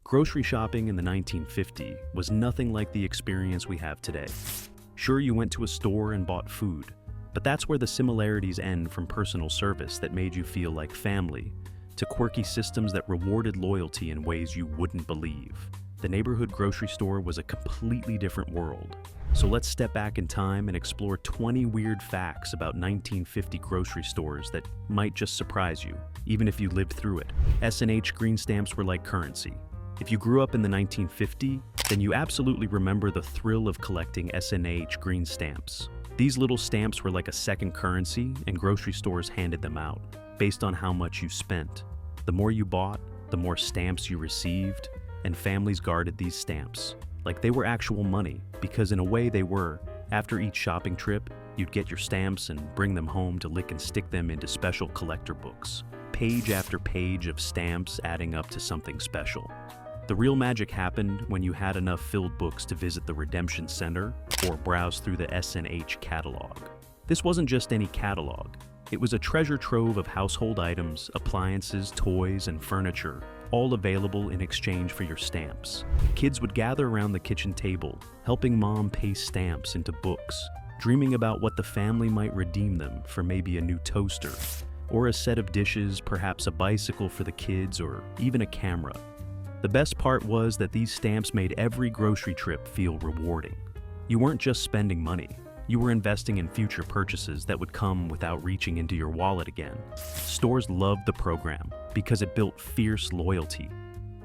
Grocery shopping in the 1950s was nothing like the experience we have today. Sure, you went to a store and bought food, but that's where the similarities end from personal service that made you feel like family, to quirky systems that rewarded loyalty in ways you wouldn't believe. The neighborhood grocery store was a completely different world. So let's step back in time and explore 20 weird facts about 1950 grocery stores that might just surprise you, even if you lived through it. S&H Green Stamps were like currency. If you grew up in the 1950s, then you absolutely remember the thrill of collecting S&H Green Stamps. These little stamps were like a second currency, and grocery stores handed them out, based on how much you spent. The more you bought, the more stamps you received, and families guarded these stamps like they were actual money, because in a way they were. After each shopping trip, you'd get your stamps and bring them home to lick and stick them into special collector books. Page after page of stamps adding up to something special. The real magic happened when you had enough filled books to visit the Redemption Center or browse through the S&H catalog. This wasn't just any catalog. It was a treasure trove of household items, appliances, toys, and furniture, all available in exchange for your stamps. Kids would gather around the kitchen table, helping mom paste stamps into books, dreaming about what the family might redeem them for, maybe a new toaster, or a set of dishes, perhaps a bicycle for the kids, or even a camera. The best part was that these stamps made every grocery trip feel rewarding. You weren't just spending money. You were investing in future purchases that would come without reaching into your wallet again. Stores loved the program because it built fierce loyalty.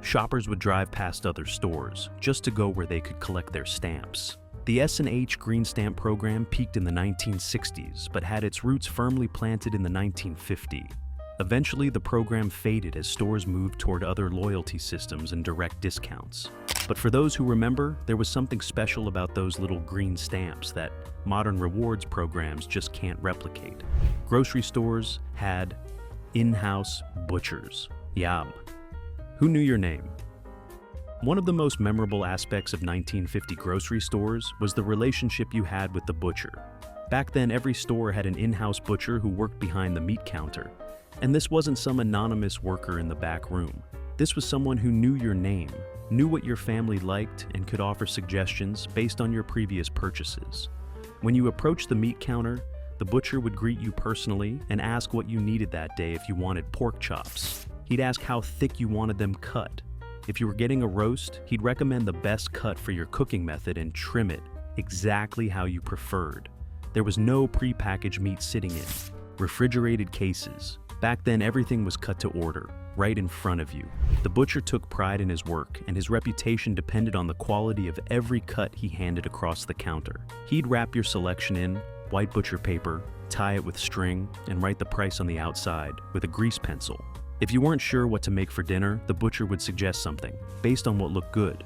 Shoppers would drive past other stores just to go where they could collect their stamps. The S&H Green Stamp program peaked in the 1960s, but had its roots firmly planted in the 1950s. Eventually, the program faded as stores moved toward other loyalty systems and direct discounts. But for those who remember, there was something special about those little green stamps that modern rewards programs just can't replicate. Grocery stores had in-house butchers. Yum. Who knew your name? One of the most memorable aspects of 1950 grocery stores was the relationship you had with the butcher. Back then, every store had an in-house butcher who worked behind the meat counter. And this wasn't some anonymous worker in the back room. This was someone who knew your name, knew what your family liked, and could offer suggestions based on your previous purchases. When you approached the meat counter, the butcher would greet you personally and ask what you needed that day. If you wanted pork chops, he'd ask how thick you wanted them cut. If you were getting a roast, he'd recommend the best cut for your cooking method and trim it exactly how you preferred. There was no prepackaged meat sitting in refrigerated cases. Back then, everything was cut to order, right in front of you. The butcher took pride in his work, and his reputation depended on the quality of every cut he handed across the counter. He'd wrap your selection in white butcher paper, tie it with string, and write the price on the outside with a grease pencil. If you weren't sure what to make for dinner, the butcher would suggest something, based on what looked good.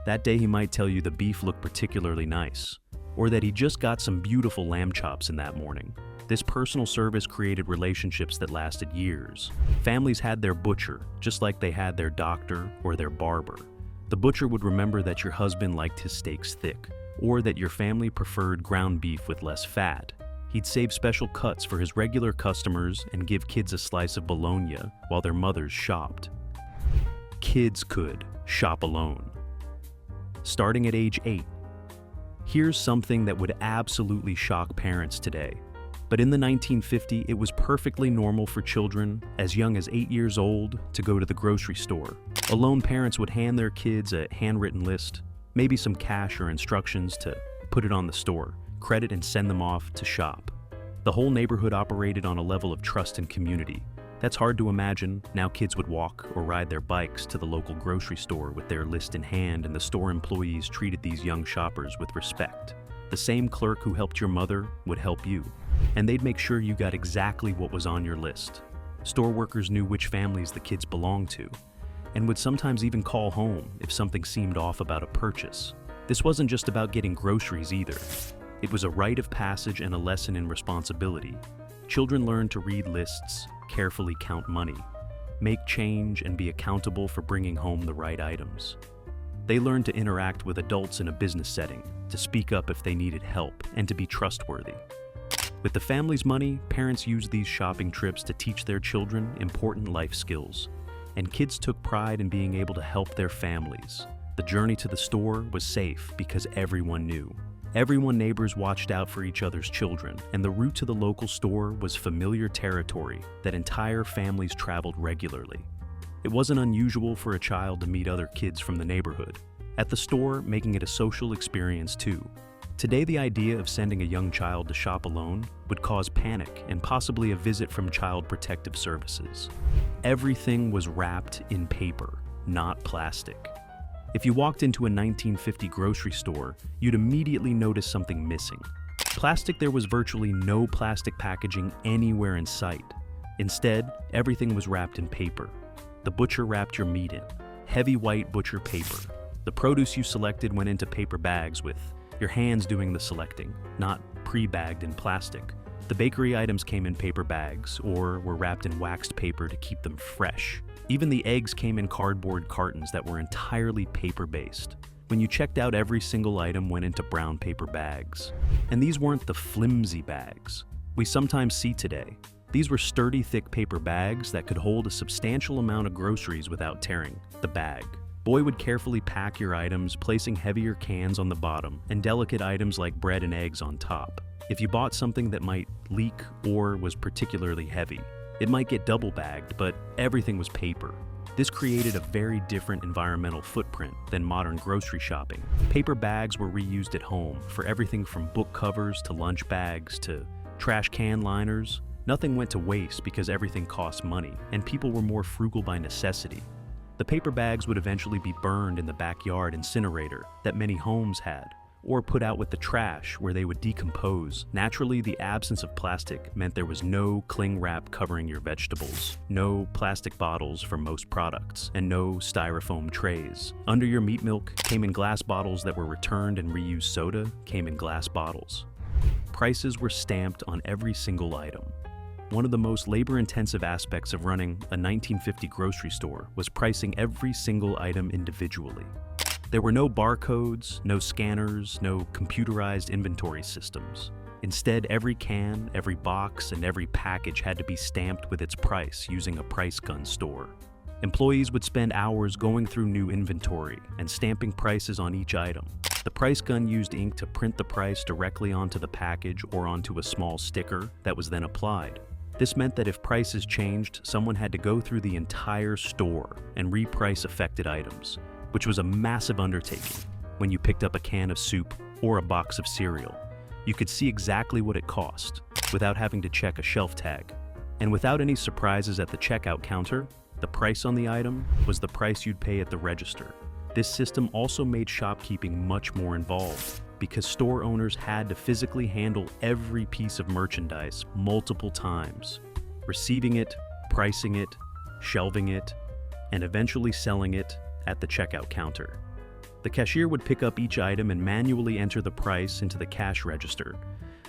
That day he might tell you the beef looked particularly nice, or that he just got some beautiful lamb chops in that morning. This personal service created relationships that lasted years. Families had their butcher, just like they had their doctor or their barber. The butcher would remember that your husband liked his steaks thick, or that your family preferred ground beef with less fat. He'd save special cuts for his regular customers and give kids a slice of bologna while their mothers shopped. Kids could shop alone. Starting at age 8. Here's something that would absolutely shock parents today. But in the 1950s, it was perfectly normal for children as young as 8 years old to go to the grocery store. Alone parents would hand their kids a handwritten list, maybe some cash or instructions to put it on the store, credit and send them off to shop. The whole neighborhood operated on a level of trust and community. That's hard to imagine. Now kids would walk or ride their bikes to the local grocery store with their list in hand, and the store employees treated these young shoppers with respect. The same clerk who helped your mother would help you, and they'd make sure you got exactly what was on your list. Store workers knew which families the kids belonged to, and would sometimes even call home if something seemed off about a purchase. This wasn't just about getting groceries either. It was a rite of passage and a lesson in responsibility. Children learned to read lists, carefully count money, make change, and be accountable for bringing home the right items. They learned to interact with adults in a business setting, to speak up if they needed help, and to be trustworthy. With the family's money, parents used these shopping trips to teach their children important life skills. and kids took pride in being able to help their families. The journey to the store was safe because everyone knew. Neighbors watched out for each other's children, and the route to the local store was familiar territory that entire families traveled regularly. It wasn't unusual for a child to meet other kids from the neighborhood at the store, making it a social experience too. Today, the idea of sending a young child to shop alone would cause panic and possibly a visit from Child Protective Services. Everything was wrapped in paper, not plastic. If you walked into a 1950 grocery store, you'd immediately notice something missing. There was virtually no plastic packaging anywhere in sight. Instead, everything was wrapped in paper. The butcher wrapped your meat in heavy white butcher paper. The produce you selected went into paper bags with your hands doing the selecting, not pre-bagged in plastic. The bakery items came in paper bags or were wrapped in waxed paper to keep them fresh. Even the eggs came in cardboard cartons that were entirely paper-based. When you checked out, every single item went into brown paper bags. And these weren't the flimsy bags we sometimes see today. These were sturdy, thick paper bags that could hold a substantial amount of groceries without tearing the bag. Boy would carefully pack your items, placing heavier cans on the bottom and delicate items like bread and eggs on top. If you bought something that might leak or was particularly heavy, it might get double bagged, but everything was paper. This created a very different environmental footprint than modern grocery shopping. Paper bags were reused at home for everything from book covers to lunch bags to trash can liners. Nothing went to waste because everything cost money, and people were more frugal by necessity. The paper bags would eventually be burned in the backyard incinerator that many homes had, or put out with the trash where they would decompose. Naturally, the absence of plastic meant there was no cling wrap covering your vegetables, no plastic bottles for most products, and no styrofoam trays. Under your meat milk came in glass bottles that were returned, and reused soda came in glass bottles. Prices were stamped on every single item. One of the most labor-intensive aspects of running a 1950 grocery store was pricing every single item individually. There were no barcodes, no scanners, no computerized inventory systems. Instead, every can, every box, and every package had to be stamped with its price using a price gun store. Employees would spend hours going through new inventory and stamping prices on each item. The price gun used ink to print the price directly onto the package or onto a small sticker that was then applied. This meant that if prices changed, someone had to go through the entire store and reprice affected items, which was a massive undertaking. When you picked up a can of soup or a box of cereal, you could see exactly what it cost without having to check a shelf tag. And without any surprises at the checkout counter, the price on the item was the price you'd pay at the register. This system also made shopkeeping much more involved because store owners had to physically handle every piece of merchandise multiple times, receiving it, pricing it, shelving it, and eventually selling it at the checkout counter. The cashier would pick up each item and manually enter the price into the cash register.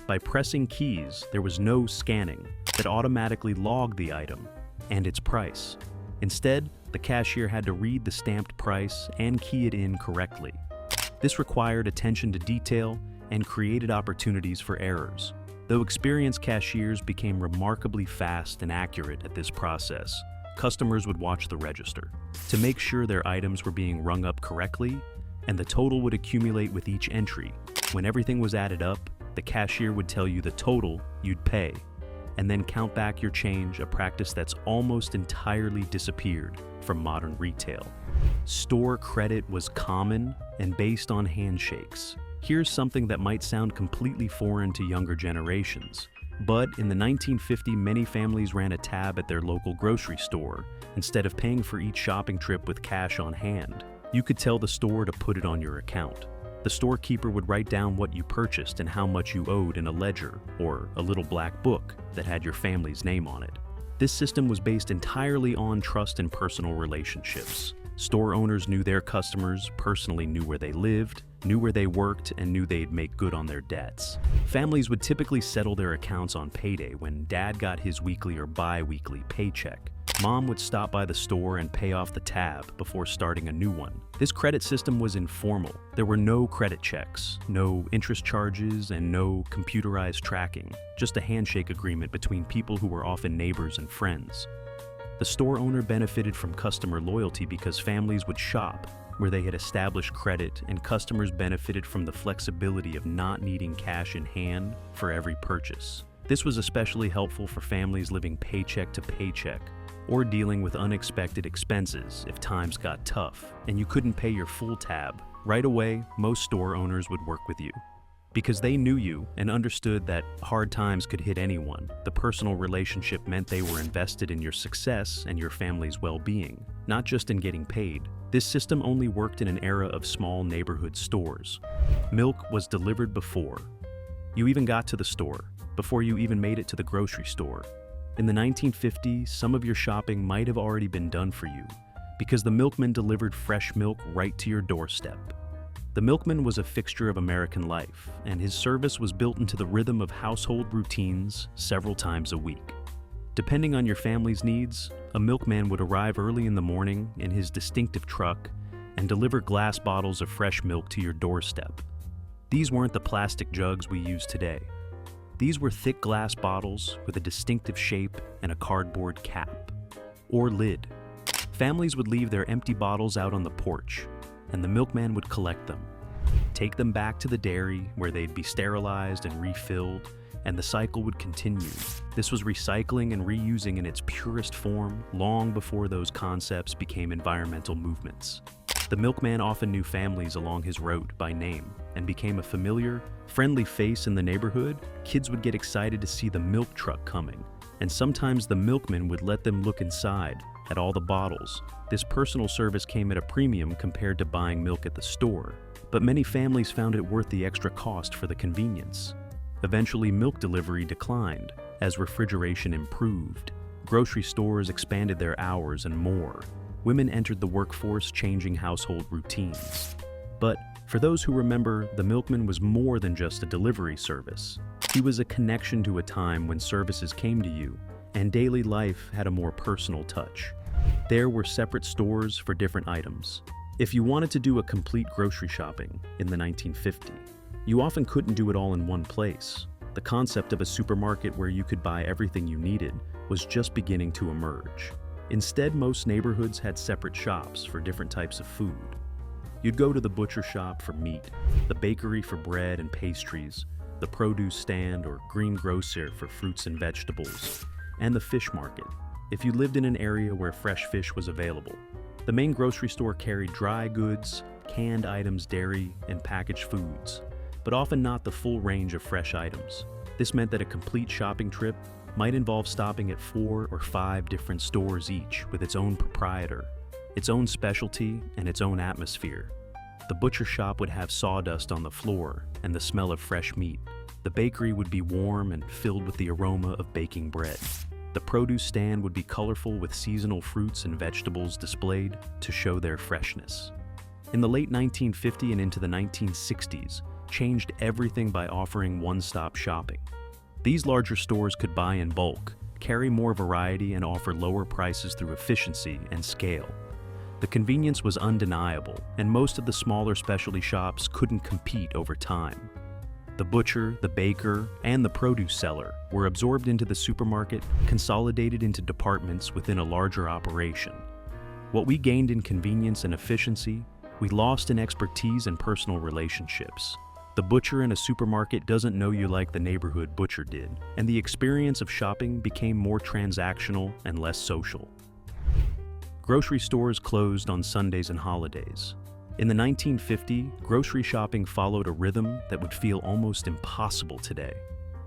By pressing keys, there was no scanning that automatically logged the item and its price. Instead, the cashier had to read the stamped price and key it in correctly. This required attention to detail and created opportunities for errors. Though experienced cashiers became remarkably fast and accurate at this process, customers would watch the register to make sure their items were being rung up correctly, and the total would accumulate with each entry. When everything was added up, the cashier would tell you the total you'd pay, and then count back your change, a practice that's almost entirely disappeared from modern retail. Store credit was common and based on handshakes. Here's something that might sound completely foreign to younger generations, but in the 1950s, many families ran a tab at their local grocery store instead of paying for each shopping trip with cash on hand. You could tell the store to put it on your account. The storekeeper would write down what you purchased and how much you owed in a ledger or a little black book that had your family's name on it. This system was based entirely on trust and personal relationships. Store owners knew their customers, personally knew where they lived, knew where they worked, and knew they'd make good on their debts. Families would typically settle their accounts on payday when Dad got his weekly or bi-weekly paycheck. Mom would stop by the store and pay off the tab before starting a new one. This credit system was informal. There were no credit checks, no interest charges, and no computerized tracking, just a handshake agreement between people who were often neighbors and friends. The store owner benefited from customer loyalty because families would shop where they had established credit, and customers benefited from the flexibility of not needing cash in hand for every purchase. This was especially helpful for families living paycheck to paycheck or dealing with unexpected expenses if times got tough and you couldn't pay your full tab. Right away, most store owners would work with you. Because they knew you and understood that hard times could hit anyone, the personal relationship meant they were invested in your success and your family's well-being, not just in getting paid. This system only worked in an era of small neighborhood stores. Milk was delivered before you even got to the store, before you even made it to the grocery store. In the 1950s, some of your shopping might have already been done for you, because the milkman delivered fresh milk right to your doorstep. The milkman was a fixture of American life, and his service was built into the rhythm of household routines several times a week. Depending on your family's needs, a milkman would arrive early in the morning in his distinctive truck and deliver glass bottles of fresh milk to your doorstep. These weren't the plastic jugs we use today. These were thick glass bottles with a distinctive shape and a cardboard cap or lid. Families would leave their empty bottles out on the porch, and the milkman would collect them, take them back to the dairy where they'd be sterilized and refilled, and the cycle would continue. This was recycling and reusing in its purest form long before those concepts became environmental movements. The milkman often knew families along his route by name and became a familiar, friendly face in the neighborhood. Kids would get excited to see the milk truck coming, and sometimes the milkman would let them look inside at all the bottles. This personal service came at a premium compared to buying milk at the store, but many families found it worth the extra cost for the convenience. Eventually, milk delivery declined as refrigeration improved. Grocery stores expanded their hours and more. Women entered the workforce, changing household routines. But for those who remember, the milkman was more than just a delivery service. He was a connection to a time when services came to you, and daily life had a more personal touch. There were separate stores for different items. If you wanted to do a complete grocery shopping in the 1950s, you often couldn't do it all in one place. The concept of a supermarket where you could buy everything you needed was just beginning to emerge. Instead, most neighborhoods had separate shops for different types of food. You'd go to the butcher shop for meat, the bakery for bread and pastries, the produce stand or green grocer for fruits and vegetables, and the fish market, if you lived in an area where fresh fish was available. The main grocery store carried dry goods, canned items, dairy, and packaged foods, but often not the full range of fresh items. This meant that a complete shopping trip might involve stopping at 4 or 5 different stores, each with its own proprietor, its own specialty, and its own atmosphere. The butcher shop would have sawdust on the floor and the smell of fresh meat. The bakery would be warm and filled with the aroma of baking bread. The produce stand would be colorful with seasonal fruits and vegetables displayed to show their freshness. In the late 1950s and into the 1960s, changed everything by offering one-stop shopping. These larger stores could buy in bulk, carry more variety, and offer lower prices through efficiency and scale. The convenience was undeniable, and most of the smaller specialty shops couldn't compete over time. The butcher, the baker, and the produce seller were absorbed into the supermarket, consolidated into departments within a larger operation. What we gained in convenience and efficiency, we lost in expertise and personal relationships. The butcher in a supermarket doesn't know you like the neighborhood butcher did, and the experience of shopping became more transactional and less social. Grocery stores closed on Sundays and holidays. In the 1950s, grocery shopping followed a rhythm that would feel almost impossible today.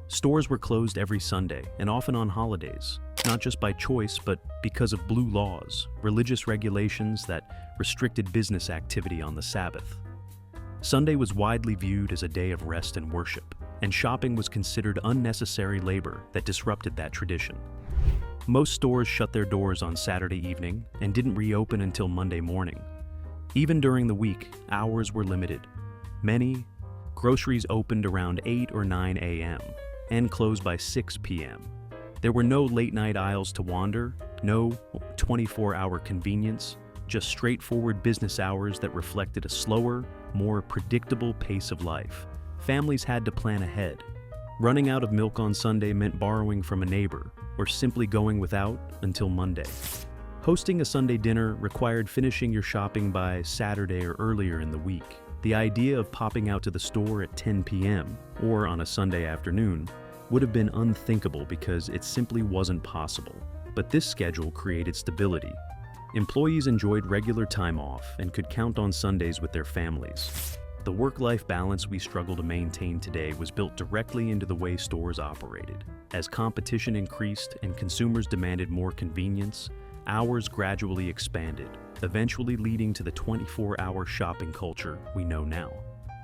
Stores were closed every Sunday and often on holidays, not just by choice, but because of blue laws, religious regulations that restricted business activity on the Sabbath. Sunday was widely viewed as a day of rest and worship, and shopping was considered unnecessary labor that disrupted that tradition. Most stores shut their doors on Saturday evening and didn't reopen until Monday morning. Even during the week, hours were limited. Many groceries opened around 8 or 9 a.m. and closed by 6 p.m. There were no late-night aisles to wander, no 24-hour convenience, just straightforward business hours that reflected a slower, more predictable pace of life. Families had to plan ahead. Running out of milk on Sunday meant borrowing from a neighbor, or simply going without until Monday. Hosting a Sunday dinner required finishing your shopping by Saturday or earlier in the week. The idea of popping out to the store at 10 p.m. or on a Sunday afternoon would have been unthinkable because it simply wasn't possible. But this schedule created stability. Employees enjoyed regular time off and could count on Sundays with their families. The work-life balance we struggle to maintain today was built directly into the way stores operated. As competition increased and consumers demanded more convenience, hours gradually expanded, eventually leading to the 24-hour shopping culture we know now.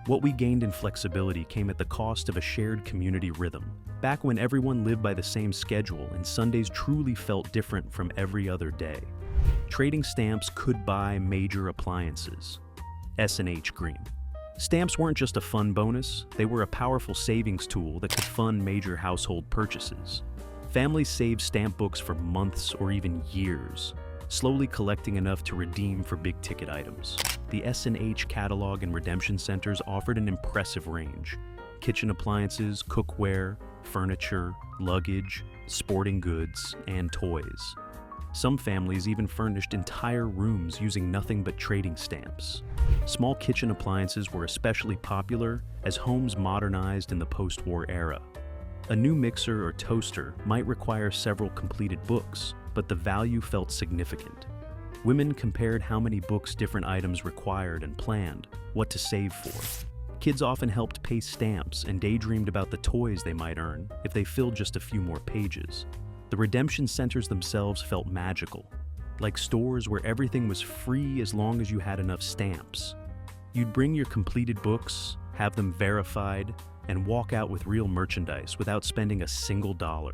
What we gained in flexibility came at the cost of a shared community rhythm. Back when everyone lived by the same schedule and Sundays truly felt different from every other day. Trading stamps could buy major appliances. S&H Green. Stamps weren't just a fun bonus, they were a powerful savings tool that could fund major household purchases. Families saved stamp books for months or even years, slowly collecting enough to redeem for big-ticket items. The S&H catalog and redemption centers offered an impressive range: kitchen appliances, cookware, furniture, luggage, sporting goods, and toys. Some families even furnished entire rooms using nothing but trading stamps. Small kitchen appliances were especially popular as homes modernized in the post-war era. A new mixer or toaster might require several completed books, but the value felt significant. Women compared how many books different items required and planned what to save for. Kids often helped pay stamps and daydreamed about the toys they might earn if they filled just a few more pages. The redemption centers themselves felt magical, like stores where everything was free as long as you had enough stamps. You'd bring your completed books, have them verified, and walk out with real merchandise without spending a single dollar.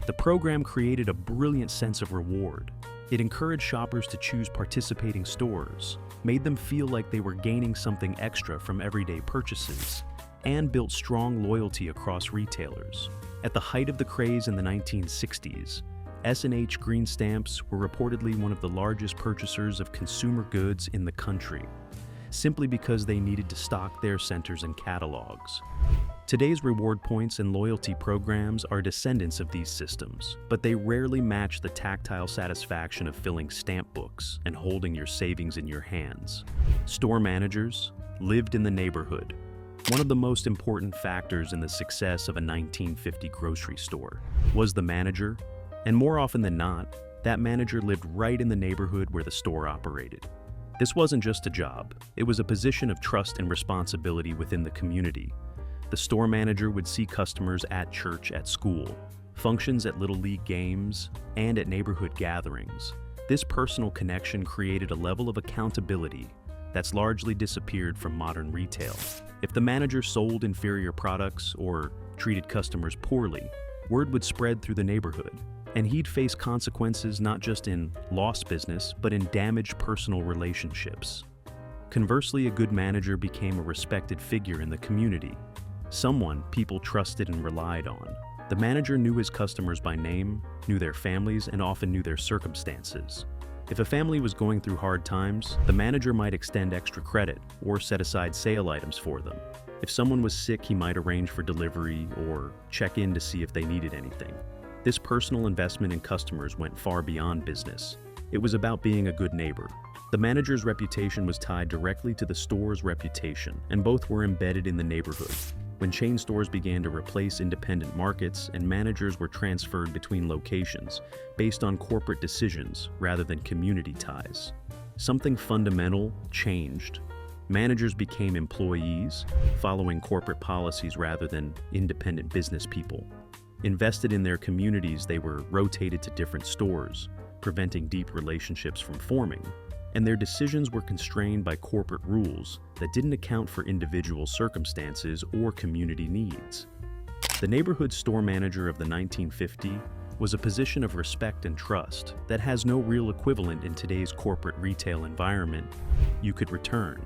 The program created a brilliant sense of reward. It encouraged shoppers to choose participating stores, made them feel like they were gaining something extra from everyday purchases, and built strong loyalty across retailers. At the height of the craze in the 1960s, S&H Green Stamps were reportedly one of the largest purchasers of consumer goods in the country, simply because they needed to stock their centers and catalogs. Today's reward points and loyalty programs are descendants of these systems, but they rarely match the tactile satisfaction of filling stamp books and holding your savings in your hands. Store managers lived in the neighborhood. One of the most important factors in the success of a 1950 grocery store was the manager, and more often than not, that manager lived right in the neighborhood where the store operated. This wasn't just a job, it was a position of trust and responsibility within the community. The store manager would see customers at church, at school, functions at Little League games, and at neighborhood gatherings. This personal connection created a level of accountability that's largely disappeared from modern retail. If the manager sold inferior products or treated customers poorly, word would spread through the neighborhood, and he'd face consequences not just in lost business, but in damaged personal relationships. Conversely, a good manager became a respected figure in the community, someone people trusted and relied on. The manager knew his customers by name, knew their families, and often knew their circumstances. If a family was going through hard times, the manager might extend extra credit or set aside sale items for them. If someone was sick, he might arrange for delivery or check in to see if they needed anything. This personal investment in customers went far beyond business. It was about being a good neighbor. The manager's reputation was tied directly to the store's reputation, and both were embedded in the neighborhood. When chain stores began to replace independent markets and managers were transferred between locations based on corporate decisions rather than community ties, something fundamental changed. Managers became employees, following corporate policies rather than independent business people. Invested in their communities, they were rotated to different stores, preventing deep relationships from forming, and their decisions were constrained by corporate rules that didn't account for individual circumstances or community needs. The neighborhood store manager of the 1950s was a position of respect and trust that has no real equivalent in today's corporate retail environment. You could return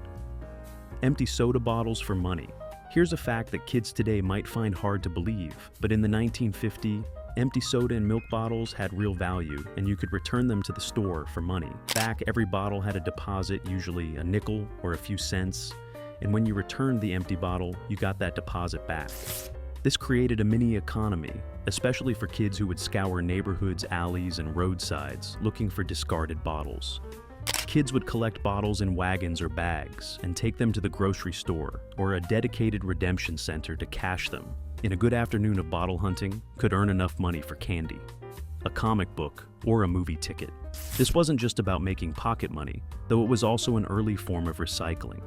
empty soda bottles for money. Here's a fact that kids today might find hard to believe, but in the 1950s, empty soda and milk bottles had real value, and you could return them to the store for money. Back, every bottle had a deposit, usually a nickel or a few cents, and when you returned the empty bottle, you got that deposit back. This created a mini economy, especially for kids who would scour neighborhoods, alleys, and roadsides looking for discarded bottles. Kids would collect bottles in wagons or bags and take them to the grocery store or a dedicated redemption center to cash them. In a good afternoon of bottle hunting, could earn enough money for candy, a comic book, or a movie ticket. This wasn't just about making pocket money, though it was also an early form of recycling.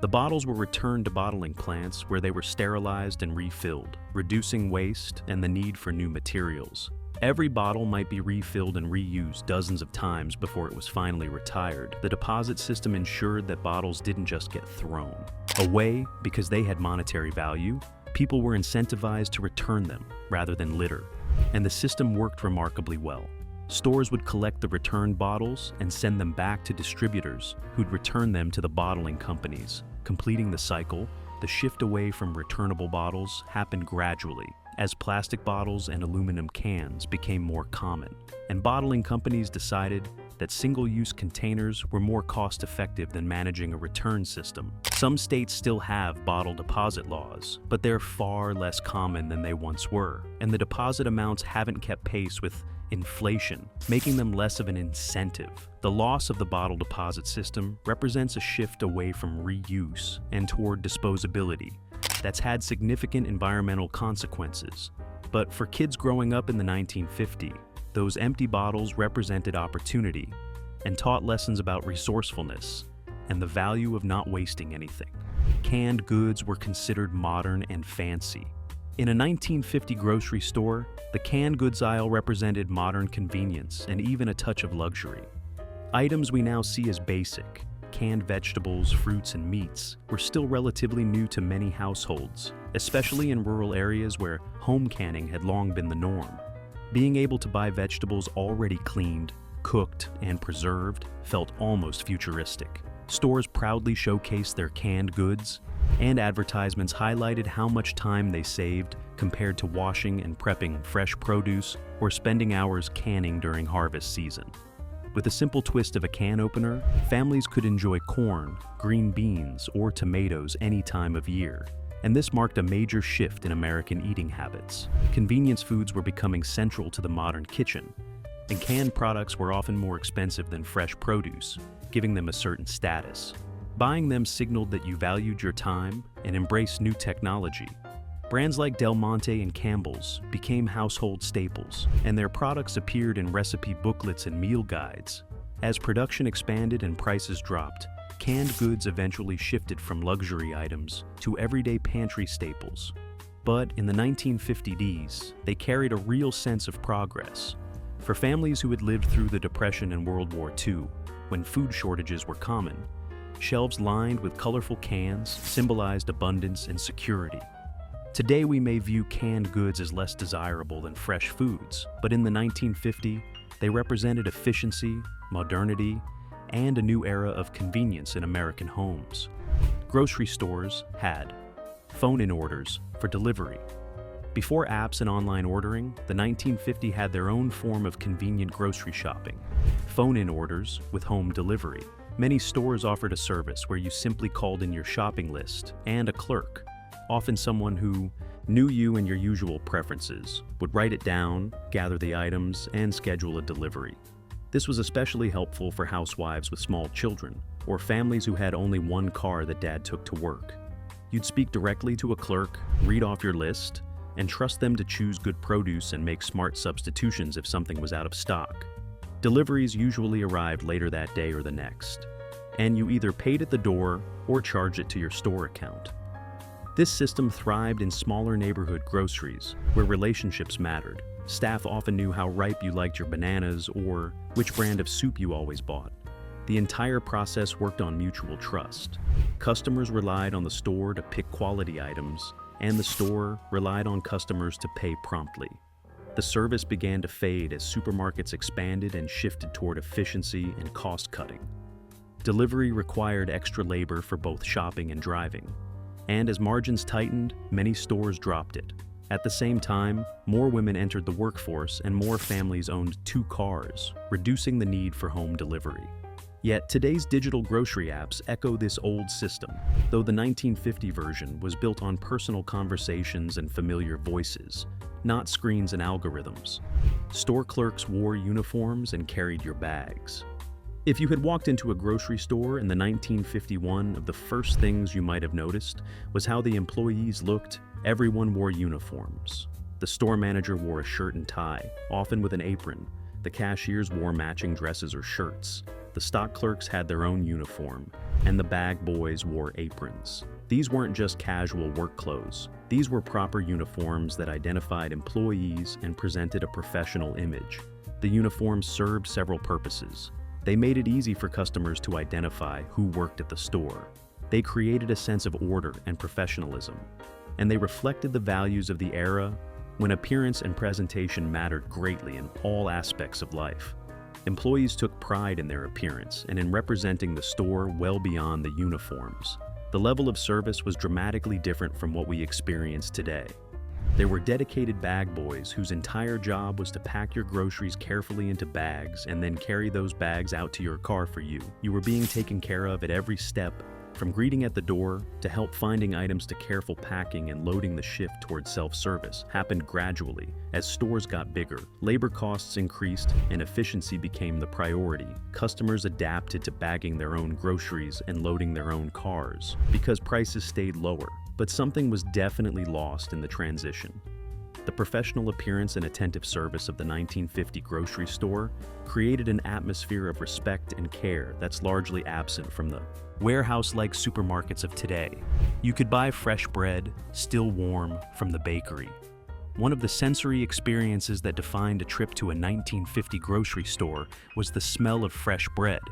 The bottles were returned to bottling plants where they were sterilized and refilled, reducing waste and the need for new materials. Every bottle might be refilled and reused dozens of times before it was finally retired. The deposit system ensured that bottles didn't just get thrown away because they had monetary value. People were incentivized to return them rather than litter, and the system worked remarkably well. Stores would collect the returned bottles and send them back to distributors who'd return them to the bottling companies. Completing the cycle, the shift away from returnable bottles happened gradually as plastic bottles and aluminum cans became more common, and bottling companies decided that single-use containers were more cost-effective than managing a return system. Some states still have bottle deposit laws, but they're far less common than they once were, and the deposit amounts haven't kept pace with inflation, making them less of an incentive. The loss of the bottle deposit system represents a shift away from reuse and toward disposability that's had significant environmental consequences. But for kids growing up in the 1950s, those empty bottles represented opportunity and taught lessons about resourcefulness and the value of not wasting anything. Canned goods were considered modern and fancy. In a 1950 grocery store, the canned goods aisle represented modern convenience and even a touch of luxury. Items we now see as basic, canned vegetables, fruits, and meats, were still relatively new to many households, especially in rural areas where home canning had long been the norm. Being able to buy vegetables already cleaned, cooked, and preserved felt almost futuristic. Stores proudly showcased their canned goods, and advertisements highlighted how much time they saved compared to washing and prepping fresh produce or spending hours canning during harvest season. With a simple twist of a can opener, families could enjoy corn, green beans, or tomatoes any time of year. And this marked a major shift in American eating habits. Convenience foods were becoming central to the modern kitchen, and canned products were often more expensive than fresh produce, giving them a certain status. Buying them signaled that you valued your time and embraced new technology. Brands like Del Monte and Campbell's became household staples, and their products appeared in recipe booklets and meal guides. As production expanded and prices dropped, canned goods eventually shifted from luxury items to everyday pantry staples. But in the 1950s, they carried a real sense of progress. For families who had lived through the Depression and World War II, when food shortages were common, shelves lined with colorful cans symbolized abundance and security. Today we may view canned goods as less desirable than fresh foods, but in the 1950s, they represented efficiency, modernity, and a new era of convenience in American homes. Grocery stores had phone-in orders for delivery. Before apps and online ordering, the 1950s had their own form of convenient grocery shopping, phone-in orders with home delivery. Many stores offered a service where you simply called in your shopping list, and a clerk, often someone who knew you and your usual preferences, would write it down, gather the items, and schedule a delivery. This was especially helpful for housewives with small children, or families who had only one car that dad took to work. You'd speak directly to a clerk, read off your list, and trust them to choose good produce and make smart substitutions if something was out of stock. Deliveries usually arrived later that day or the next, and you either paid at the door or charged it to your store account. This system thrived in smaller neighborhood groceries, where relationships mattered. Staff often knew how ripe you liked your bananas or which brand of soup you always bought. The entire process worked on mutual trust. Customers relied on the store to pick quality items, and the store relied on customers to pay promptly. The service began to fade as supermarkets expanded and shifted toward efficiency and cost-cutting. Delivery required extra labor for both shopping and driving, and as margins tightened, many stores dropped it. At the same time, more women entered the workforce and more families owned 2 cars, reducing the need for home delivery. Yet today's digital grocery apps echo this old system, though the 1950 version was built on personal conversations and familiar voices, not screens and algorithms. Store clerks wore uniforms and carried your bags. If you had walked into a grocery store in the 1951, of the first things you might have noticed was how the employees looked. Everyone wore uniforms. The store manager wore a shirt and tie, often with an apron. The cashiers wore matching dresses or shirts. The stock clerks had their own uniform, and the bag boys wore aprons. These weren't just casual work clothes. These were proper uniforms that identified employees and presented a professional image. The uniforms served several purposes. They made it easy for customers to identify who worked at the store. They created a sense of order and professionalism, and they reflected the values of the era when appearance and presentation mattered greatly in all aspects of life. Employees took pride in their appearance and in representing the store well beyond the uniforms. The level of service was dramatically different from what we experience today. There were dedicated bag boys whose entire job was to pack your groceries carefully into bags and then carry those bags out to your car for you. You were being taken care of at every step, from greeting at the door to help finding items to careful packing and loading. The shift towards self-service happened gradually as stores got bigger. Labor costs increased and efficiency became the priority. Customers adapted to bagging their own groceries and loading their own cars because prices stayed lower. But something was definitely lost in the transition. The professional appearance and attentive service of the 1950 grocery store created an atmosphere of respect and care that's largely absent from the warehouse-like supermarkets of today. You could buy fresh bread, still warm, from the bakery. One of the sensory experiences that defined a trip to a 1950 grocery store was the smell of fresh bread.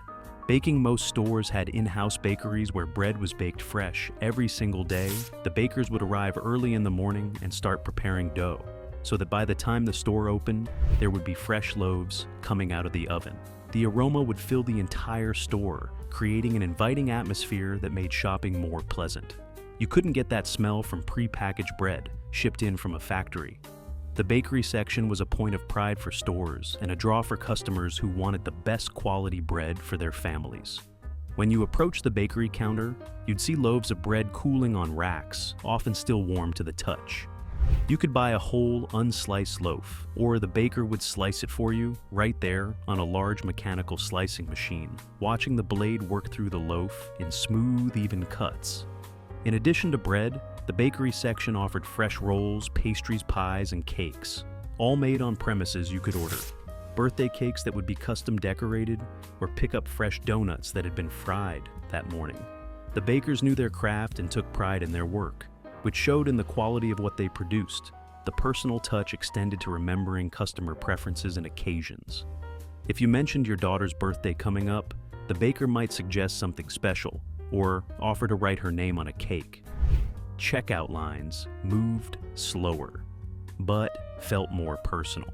Baking: most stores had in-house bakeries where bread was baked fresh every single day. The bakers would arrive early in the morning and start preparing dough, so that by the time the store opened, there would be fresh loaves coming out of the oven. The aroma would fill the entire store, creating an inviting atmosphere that made shopping more pleasant. You couldn't get that smell from pre-packaged bread shipped in from a factory. The bakery section was a point of pride for stores and a draw for customers who wanted the best quality bread for their families. When you approached the bakery counter, you'd see loaves of bread cooling on racks, often still warm to the touch. You could buy a whole, unsliced loaf, or the baker would slice it for you right there on a large mechanical slicing machine, watching the blade work through the loaf in smooth, even cuts. In addition to bread, the bakery section offered fresh rolls, pastries, pies, and cakes, all made on premises. You could order birthday cakes that would be custom decorated, or pick up fresh donuts that had been fried that morning. The bakers knew their craft and took pride in their work, which showed in the quality of what they produced. The personal touch extended to remembering customer preferences and occasions. If you mentioned your daughter's birthday coming up, the baker might suggest something special, or offer to write her name on a cake. Checkout lines moved slower, but felt more personal.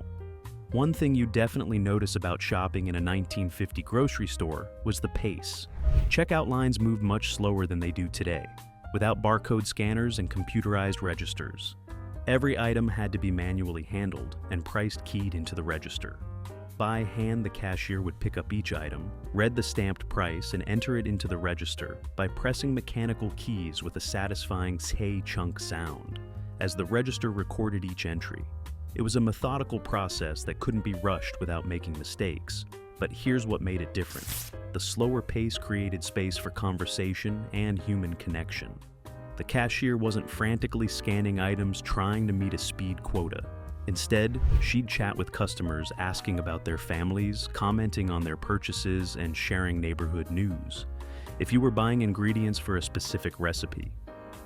One thing you definitely notice about shopping in a 1950 grocery store was the pace. Checkout lines moved much slower than they do today, without barcode scanners and computerized registers. Every item had to be manually handled and priced keyed into the register. By hand, the cashier would pick up each item, read the stamped price, and enter it into the register by pressing mechanical keys with a satisfying "hey-chunk" sound as the register recorded each entry. It was a methodical process that couldn't be rushed without making mistakes. But here's what made it different. The slower pace created space for conversation and human connection. The cashier wasn't frantically scanning items trying to meet a speed quota. Instead, she'd chat with customers, asking about their families, commenting on their purchases, and sharing neighborhood news. If you were buying ingredients for a specific recipe,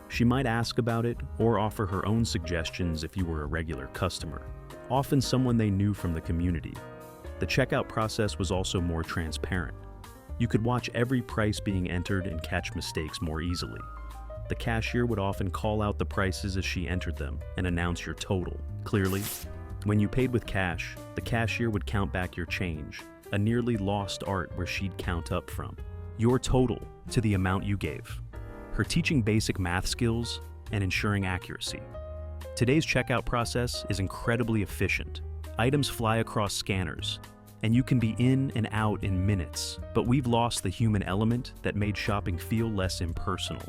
she might ask about it or offer her own suggestions if you were a regular customer, often someone they knew from the community. The checkout process was also more transparent. You could watch every price being entered and catch mistakes more easily. The cashier would often call out the prices as she entered them and announce your total clearly. When you paid with cash, the cashier would count back your change, a nearly lost art where she'd count up from your total to the amount you gave, her teaching basic math skills and ensuring accuracy. Today's checkout process is incredibly efficient. Items fly across scanners. and you can be in and out in minutes, but we've lost the human element that made shopping feel less impersonal.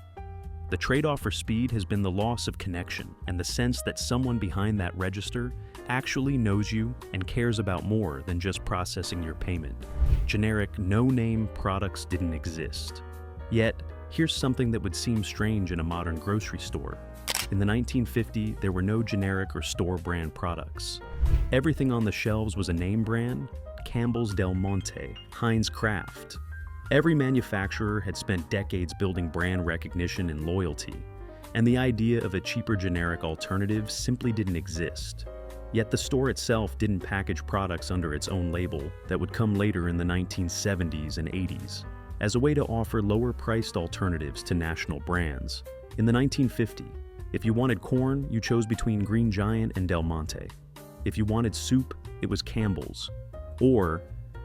The trade-off for speed has been the loss of connection and the sense that someone behind that register actually knows you and cares about more than just processing your payment. Generic, no-name products didn't exist. Yet, here's something that would seem strange in a modern grocery store. In the 1950s, there were no generic or store brand products. Everything on the shelves was a name brand: Campbell's Del Monte, Heinz Kraft. Every manufacturer had spent decades building brand recognition and loyalty, and the idea of a cheaper generic alternative simply didn't exist. Yet the store itself didn't package products under its own label that would come later in the 1970s and 80s, as a way to offer lower-priced alternatives to national brands. In the 1950s, if you wanted corn, you chose between Green Giant and Del Monte. If you wanted soup, it was Campbell's. Or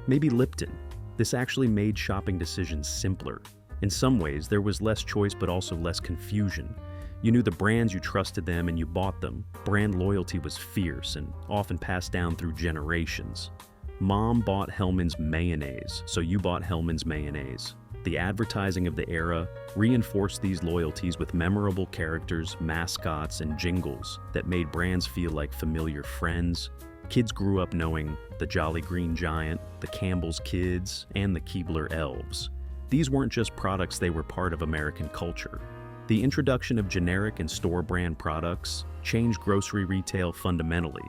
maybe Lipton. This actually made shopping decisions simpler. In some ways, there was less choice but also less confusion. You knew the brands, you trusted them, and you bought them. Brand loyalty was fierce and often passed down through generations. Mom bought Hellmann's mayonnaise, so you bought Hellmann's mayonnaise. The advertising of the era reinforced these loyalties with memorable characters, mascots, and jingles that made brands feel like familiar friends. Kids grew up knowing the Jolly Green Giant, the Campbell's Kids, and the Keebler Elves. These weren't just products, they were part of American culture. The introduction of generic and store brand products changed grocery retail fundamentally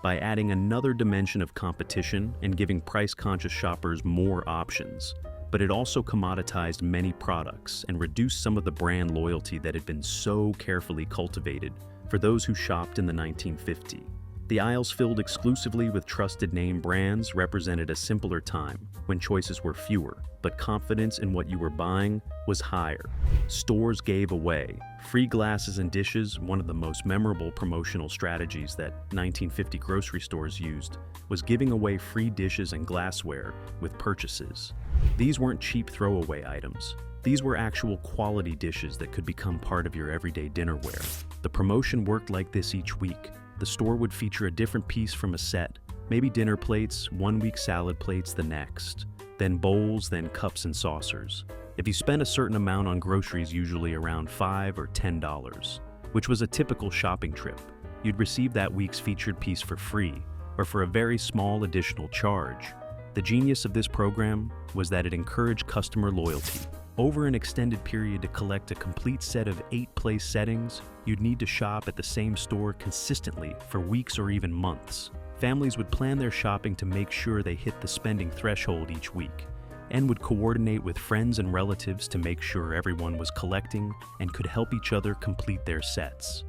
by adding another dimension of competition and giving price-conscious shoppers more options. But it also commoditized many products and reduced some of the brand loyalty that had been so carefully cultivated for those who shopped in the 1950s. The aisles filled exclusively with trusted name brands represented a simpler time when choices were fewer, but confidence in what you were buying was higher. Stores gave away free glasses and dishes. One of the most memorable promotional strategies that 1950 grocery stores used was giving away free dishes and glassware with purchases. These weren't cheap throwaway items. These were actual quality dishes that could become part of your everyday dinnerware. The promotion worked like this each week. The store would feature a different piece from a set, maybe dinner plates, one week salad plates the next, then bowls, then cups and saucers. If you spent a certain amount on groceries, usually around $5 or $10, which was a typical shopping trip, you'd receive that week's featured piece for free or for a very small additional charge. The genius of this program was that it encouraged customer loyalty. Over an extended period, to collect a complete set of 8 place settings, you'd need to shop at the same store consistently for weeks or even months. Families would plan their shopping to make sure they hit the spending threshold each week, and would coordinate with friends and relatives to make sure everyone was collecting and could help each other complete their sets.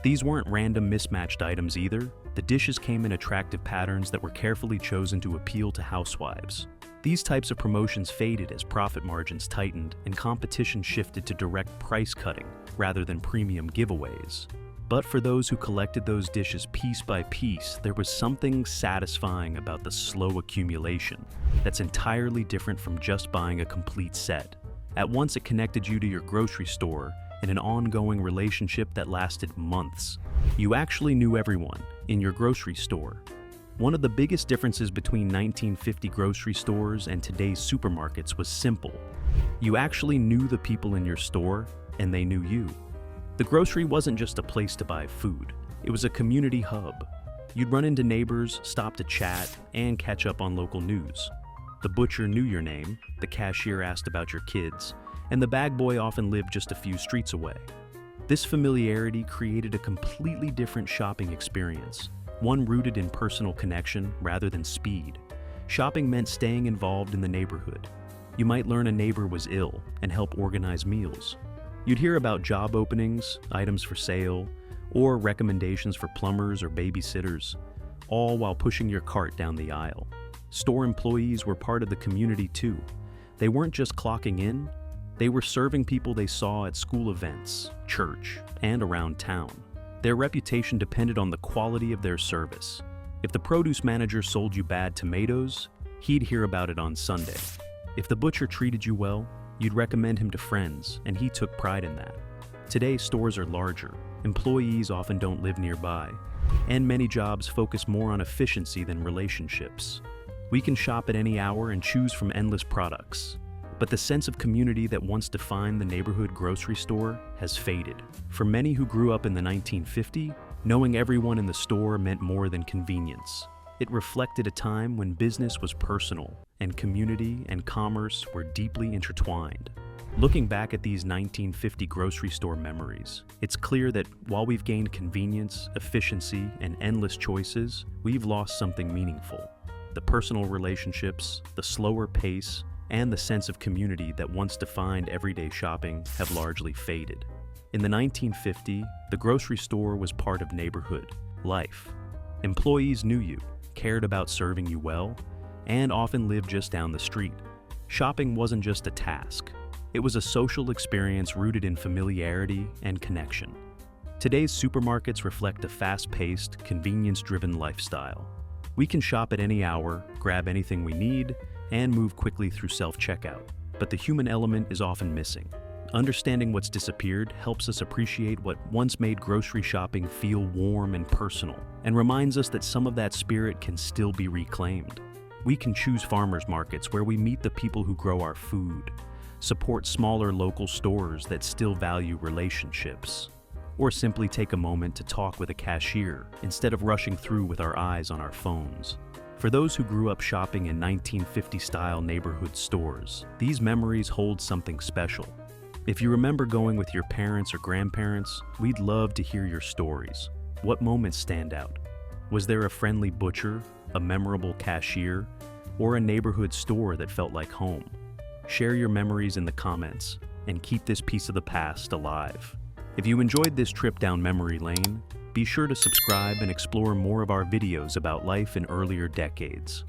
These weren't random mismatched items either. The dishes came in attractive patterns that were carefully chosen to appeal to housewives. These types of promotions faded as profit margins tightened and competition shifted to direct price cutting rather than premium giveaways. But for those who collected those dishes piece by piece, there was something satisfying about the slow accumulation that's entirely different from just buying a complete set. At once, it connected you to your grocery store in an ongoing relationship that lasted months. You actually knew everyone in your grocery store. One of the biggest differences between 1950 grocery stores and today's supermarkets was simple. You actually knew the people in your store, and they knew you. The grocery wasn't just a place to buy food. It was a community hub. You'd run into neighbors, stop to chat, and catch up on local news. The butcher knew your name, the cashier asked about your kids, and the bag boy often lived just a few streets away. This familiarity created a completely different shopping experience, one rooted in personal connection rather than speed. Shopping meant staying involved in the neighborhood. You might learn a neighbor was ill and help organize meals. You'd hear about job openings, items for sale, or recommendations for plumbers or babysitters, all while pushing your cart down the aisle. Store employees were part of the community too. They weren't just clocking in, they were serving people they saw at school events, church, and around town. Their reputation depended on the quality of their service. If the produce manager sold you bad tomatoes, he'd hear about it on Sunday. If the butcher treated you well, you'd recommend him to friends, and he took pride in that. Today, stores are larger. Employees often don't live nearby, and many jobs focus more on efficiency than relationships. We can shop at any hour and choose from endless products. But the sense of community that once defined the neighborhood grocery store has faded. For many who grew up in the 1950s, knowing everyone in the store meant more than convenience. It reflected a time when business was personal and community and commerce were deeply intertwined. Looking back at these 1950 grocery store memories, it's clear that while we've gained convenience, efficiency, and endless choices, we've lost something meaningful. The personal relationships, the slower pace, and the sense of community that once defined everyday shopping have largely faded. In the 1950s, the grocery store was part of neighborhood life. Employees knew you, cared about serving you well, and often lived just down the street. Shopping wasn't just a task. It was a social experience rooted in familiarity and connection. Today's supermarkets reflect a fast-paced, convenience-driven lifestyle. We can shop at any hour, grab anything we need, and move quickly through self-checkout. But the human element is often missing. Understanding what's disappeared helps us appreciate what once made grocery shopping feel warm and personal, and reminds us that some of that spirit can still be reclaimed. We can choose farmers markets where we meet the people who grow our food, support smaller local stores that still value relationships, or simply take a moment to talk with a cashier instead of rushing through with our eyes on our phones. For those who grew up shopping in 1950s-style neighborhood stores, these memories hold something special. If you remember going with your parents or grandparents, we'd love to hear your stories. What moments stand out? Was there a friendly butcher, a memorable cashier, or a neighborhood store that felt like home? Share your memories in the comments and keep this piece of the past alive. If you enjoyed this trip down memory lane, be sure to subscribe and explore more of our videos about life in earlier decades.